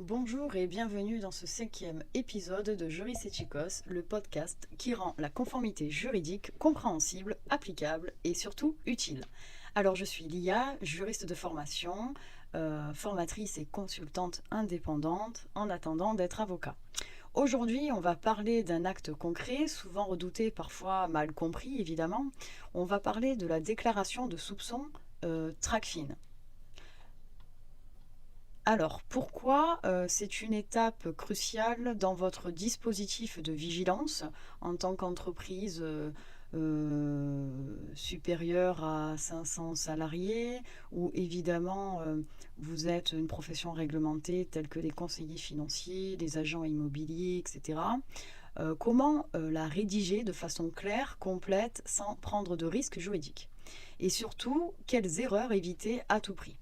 Bonjour et bienvenue dans ce 5e épisode de Juris et Chicos, le podcast qui rend la conformité juridique compréhensible, applicable et surtout utile. Alors je suis Lia, juriste de formation, formatrice et consultante indépendante en attendant d'être avocat. Aujourd'hui, on va parler d'un acte concret, souvent redouté, parfois mal compris évidemment. On va parler de la déclaration de soupçon TRACFIN. Alors, pourquoi c'est une étape cruciale dans votre dispositif de vigilance en tant qu'entreprise supérieure à 500 salariés, ou évidemment vous êtes une profession réglementée telle que les conseillers financiers, les agents immobiliers, etc. Comment la rédiger de façon claire, complète, sans prendre de risques juridiques? Et surtout, quelles erreurs éviter à tout prix?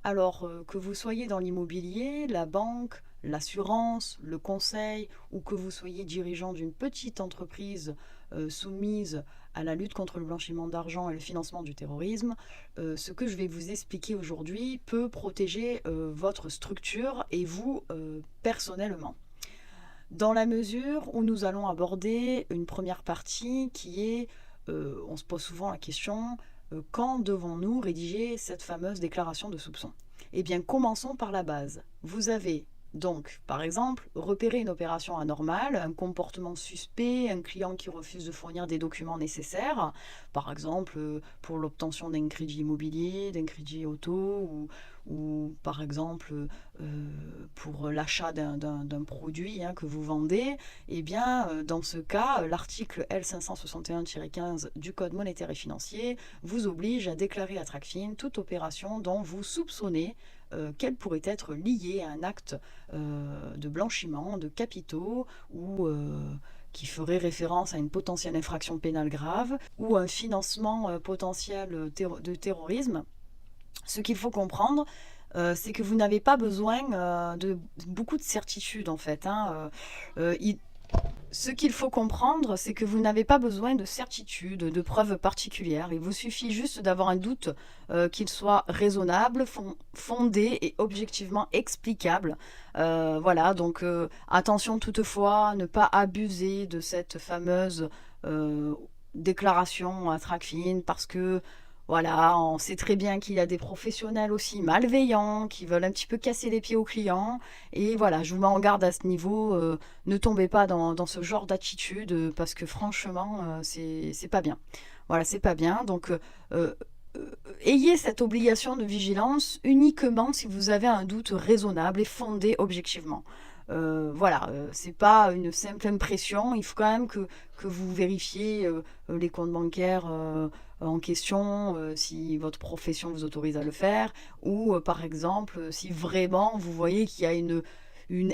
Alors, que vous soyez dans l'immobilier, la banque, l'assurance, le conseil, ou que vous soyez dirigeant d'une petite entreprise soumise à la lutte contre le blanchiment d'argent et le financement du terrorisme, ce que je vais vous expliquer aujourd'hui peut protéger votre structure et vous personnellement. Dans la mesure où nous allons aborder une première partie qui est, on se pose souvent la question, quand devons-nous rédiger cette fameuse déclaration de soupçon? Eh bien, commençons par la base. Vous avez donc, par exemple, repéré une opération anormale, un comportement suspect, un client qui refuse de fournir des documents nécessaires, par exemple pour l'obtention d'un crédit immobilier, d'un crédit auto, ou par exemple pour l'achat d'un produit que vous vendez. Eh bien, dans ce cas, l'article L561-15 du Code monétaire et financier vous oblige à déclarer à TRACFIN toute opération dont vous soupçonnez qu'elle pourrait être liée à un acte de blanchiment de capitaux ou qui ferait référence à une potentielle infraction pénale grave ou un financement potentiel de terrorisme. Ce qu'il faut comprendre, c'est que vous n'avez pas besoin de beaucoup de certitude en fait. Ce qu'il faut comprendre, c'est que vous n'avez pas besoin de certitude, de preuves particulières. Il vous suffit juste d'avoir un doute qu'il soit raisonnable, fondé et objectivement explicable. Voilà, donc attention toutefois, ne pas abuser de cette fameuse déclaration à TRACFIN parce que voilà, on sait très bien qu'il y a des professionnels aussi malveillants qui veulent un petit peu casser les pieds aux clients. Et voilà, je vous mets en garde à ce niveau. Ne tombez pas dans ce genre d'attitude parce que franchement, c'est pas bien. Voilà, c'est pas bien. Donc, euh, ayez cette obligation de vigilance uniquement si vous avez un doute raisonnable et fondé objectivement. Voilà, c'est pas une simple impression, il faut quand même que vous vérifiez les comptes bancaires en question, si votre profession vous autorise à le faire, ou par exemple, si vraiment vous voyez qu'il y a une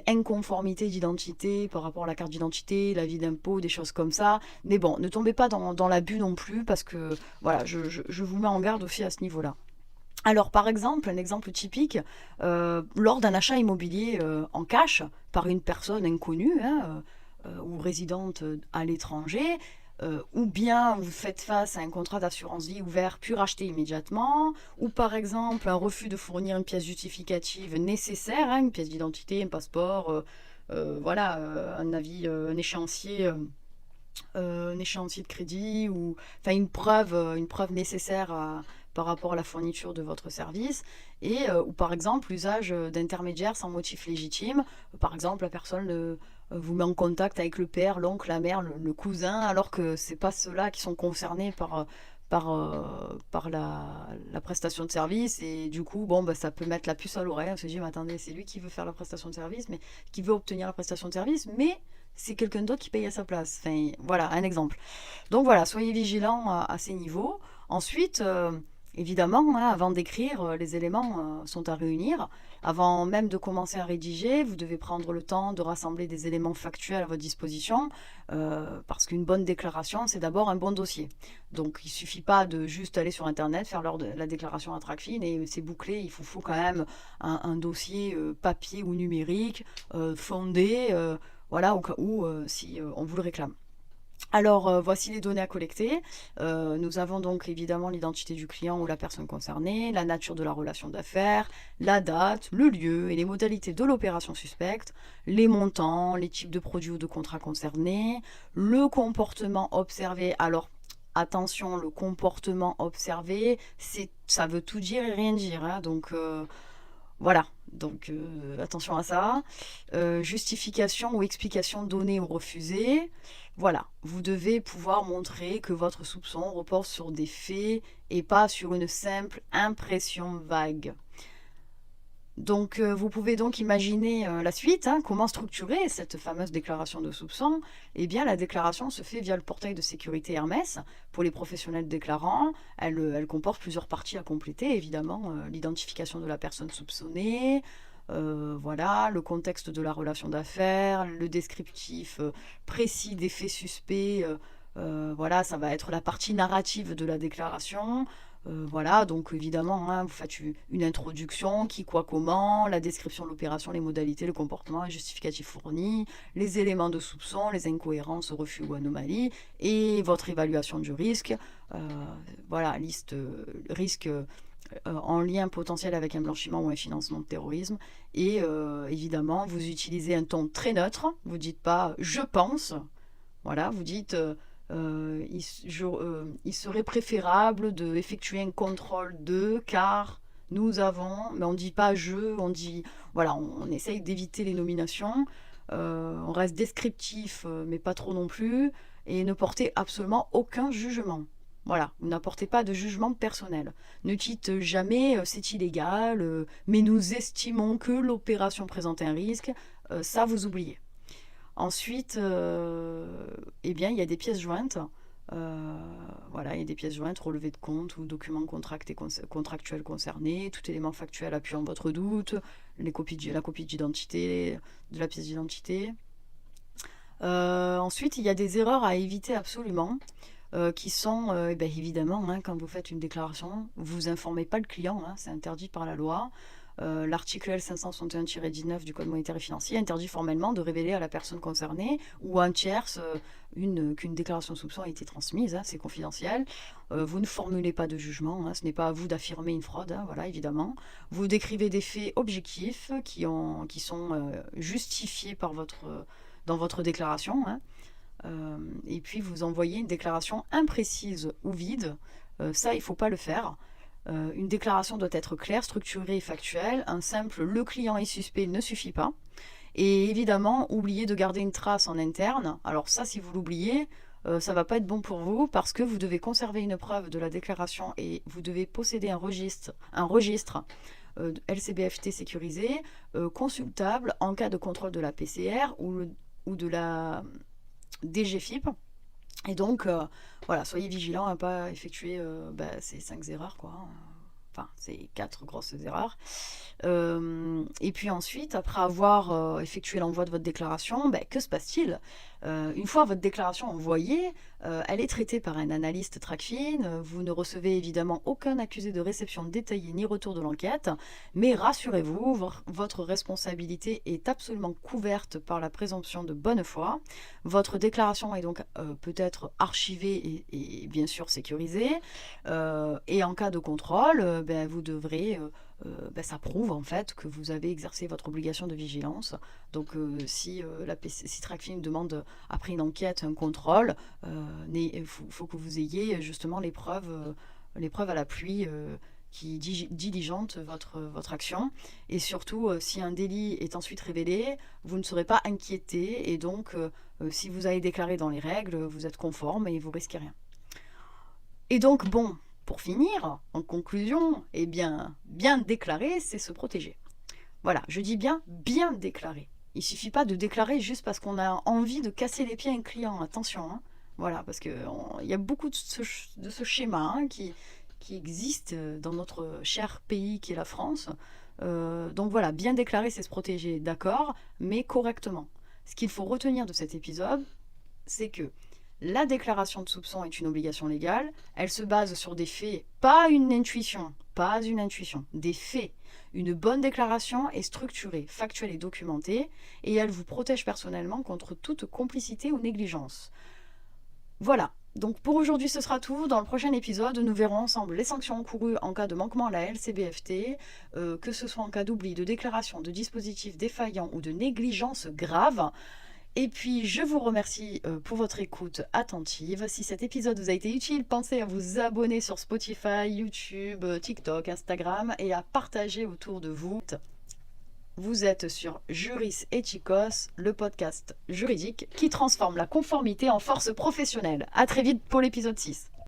inconformité d'identité par rapport à la carte d'identité, l'avis d'impôt, des choses comme ça. Mais bon, ne tombez pas dans l'abus non plus, parce que voilà, je vous mets en garde aussi à ce niveau-là. Alors, par exemple, un exemple typique, lors d'un achat immobilier en cash par une personne inconnue ou résidente à l'étranger, ou bien vous faites face à un contrat d'assurance vie ouvert puis racheté immédiatement, ou par exemple un refus de fournir une pièce justificative nécessaire, une pièce d'identité, un passeport, voilà, un avis, un échéancier de crédit ou enfin une preuve nécessaire par rapport à la fourniture de votre service et ou par exemple l'usage d'intermédiaires sans motif légitime. Par exemple, la personne vous met en contact avec le père, l'oncle, la mère, le cousin, alors que c'est pas ceux-là qui sont concernés par la prestation de service et du coup bon bah, ça peut mettre la puce à l'oreille. On se dit mais attendez, c'est lui qui veut faire la prestation de service, mais qui veut obtenir la prestation de service, mais c'est quelqu'un d'autre qui paye à sa place. Enfin, voilà, un exemple. Donc voilà, soyez vigilants à ces niveaux. Ensuite, évidemment, avant d'écrire, les éléments sont à réunir. Avant même de commencer à rédiger, vous devez prendre le temps de rassembler des éléments factuels à votre disposition, parce qu'une bonne déclaration, c'est d'abord un bon dossier. Donc il ne suffit pas de juste aller sur Internet, faire la déclaration à TRACFIN et c'est bouclé. Il faut quand même un dossier papier ou numérique, fondé, voilà, au cas où si on vous le réclame. Alors, voici les données à collecter. Nous avons donc évidemment l'identité du client ou la personne concernée, la nature de la relation d'affaires, la date, le lieu et les modalités de l'opération suspecte, les montants, les types de produits ou de contrats concernés, le comportement observé. Alors, attention, le comportement observé, ça veut tout dire et rien dire, hein. Donc, voilà. Donc, attention à ça. Justification ou explication donnée ou refusée. Voilà, vous devez pouvoir montrer que votre soupçon repose sur des faits et pas sur une simple impression vague. Donc, vous pouvez donc imaginer la suite, hein, comment structurer cette fameuse déclaration de soupçon. Eh bien, la déclaration se fait via le portail de sécurité Hermès. Pour les professionnels déclarants, elle comporte plusieurs parties à compléter, évidemment, l'identification de la personne soupçonnée, voilà, le contexte de la relation d'affaires, le descriptif précis des faits suspects, voilà, ça va être la partie narrative de la déclaration. Voilà, donc évidemment, hein, vous faites une introduction, qui, quoi, comment, la description de l'opération, les modalités, le comportement, les justificatifs fournis, les éléments de soupçon, les incohérences, refus ou anomalies, et votre évaluation du risque. Voilà, liste risque en lien potentiel avec un blanchiment ou un financement de terrorisme. Et évidemment, vous utilisez un ton très neutre. Vous dites pas je pense. Voilà, vous dites il serait préférable d'effectuer un contrôle de car nous avons, mais on dit pas je, on dit voilà, on essaye d'éviter les nominations. On reste descriptif, mais pas trop non plus, et ne portez absolument aucun jugement. Voilà, vous n'apportez pas de jugement personnel. Ne dites jamais c'est illégal, mais nous estimons que l'opération présente un risque. Ça, vous oubliez. Ensuite, eh bien, il y a des pièces jointes. Voilà, il y a des pièces jointes, relevés de compte ou documents contractuels concernés, tout élément factuel appuyant votre doute, la copie d'identité, de la pièce d'identité. Ensuite, il y a des erreurs à éviter absolument, qui sont, évidemment, hein, quand vous faites une déclaration, vous informez pas le client, hein, c'est interdit par la loi. L'article L561-19 du Code monétaire et financier interdit formellement de révéler à la personne concernée ou à un tierce qu'une déclaration de soupçon a été transmise, hein, c'est confidentiel. Vous ne formulez pas de jugement, hein, ce n'est pas à vous d'affirmer une fraude, hein, voilà, évidemment. Vous décrivez des faits objectifs qui sont justifiés dans votre déclaration, hein. Et puis vous envoyez une déclaration imprécise ou vide. Ça, il ne faut pas le faire. Une déclaration doit être claire, structurée et factuelle. Un simple le client est suspect ne suffit pas. Et évidemment, oubliez de garder une trace en interne. Alors ça, si vous l'oubliez, ça va pas être bon pour vous parce que vous devez conserver une preuve de la déclaration et vous devez posséder un registre LCBFT sécurisé, consultable en cas de contrôle de la PCR ou de la DGFIP. Et donc, voilà, soyez vigilants à ne pas effectuer ces 5 erreurs, quoi. Enfin, ces 4 grosses erreurs. Et puis ensuite, après avoir effectué l'envoi de votre déclaration, que se passe-t-il? Une fois votre déclaration envoyée, elle est traitée par un analyste TracFin. Vous ne recevez évidemment aucun accusé de réception détaillée ni retour de l'enquête, mais rassurez-vous, votre responsabilité est absolument couverte par la présomption de bonne foi. Votre déclaration est donc peut-être archivée et bien sûr sécurisée. Et en cas de contrôle, vous devrez... ça prouve en fait que vous avez exercé votre obligation de vigilance. Donc si TracFin demande après une enquête, un contrôle, il faut que vous ayez justement les preuves à l'appui qui diligente votre action. Et surtout, si un délit est ensuite révélé, vous ne serez pas inquiété. Et donc, si vous avez déclaré dans les règles, vous êtes conforme et vous risquez rien. Et donc, bon, pour finir, en conclusion, bien déclarer, c'est se protéger. Voilà, je dis bien déclarer. Il ne suffit pas de déclarer juste parce qu'on a envie de casser les pieds à un client, attention, hein. Voilà, parce qu'il y a beaucoup de ce schéma, hein, qui existe dans notre cher pays qui est la France. Donc voilà, bien déclarer, c'est se protéger, d'accord, mais correctement. Ce qu'il faut retenir de cet épisode, c'est que la déclaration de soupçon est une obligation légale. Elle se base sur des faits, pas une intuition, des faits. Une bonne déclaration est structurée, factuelle et documentée, et elle vous protège personnellement contre toute complicité ou négligence. Voilà. Donc pour aujourd'hui, ce sera tout. Dans le prochain épisode, nous verrons ensemble les sanctions encourues en cas de manquement à la LCBFT, que ce soit en cas d'oubli, de déclaration, de dispositif défaillant ou de négligence grave. Et puis, je vous remercie pour votre écoute attentive. Si cet épisode vous a été utile, pensez à vous abonner sur Spotify, YouTube, TikTok, Instagram et à partager autour de vous. Vous êtes sur Juris et Chicos, le podcast juridique qui transforme la conformité en force professionnelle. À très vite pour l'épisode 6.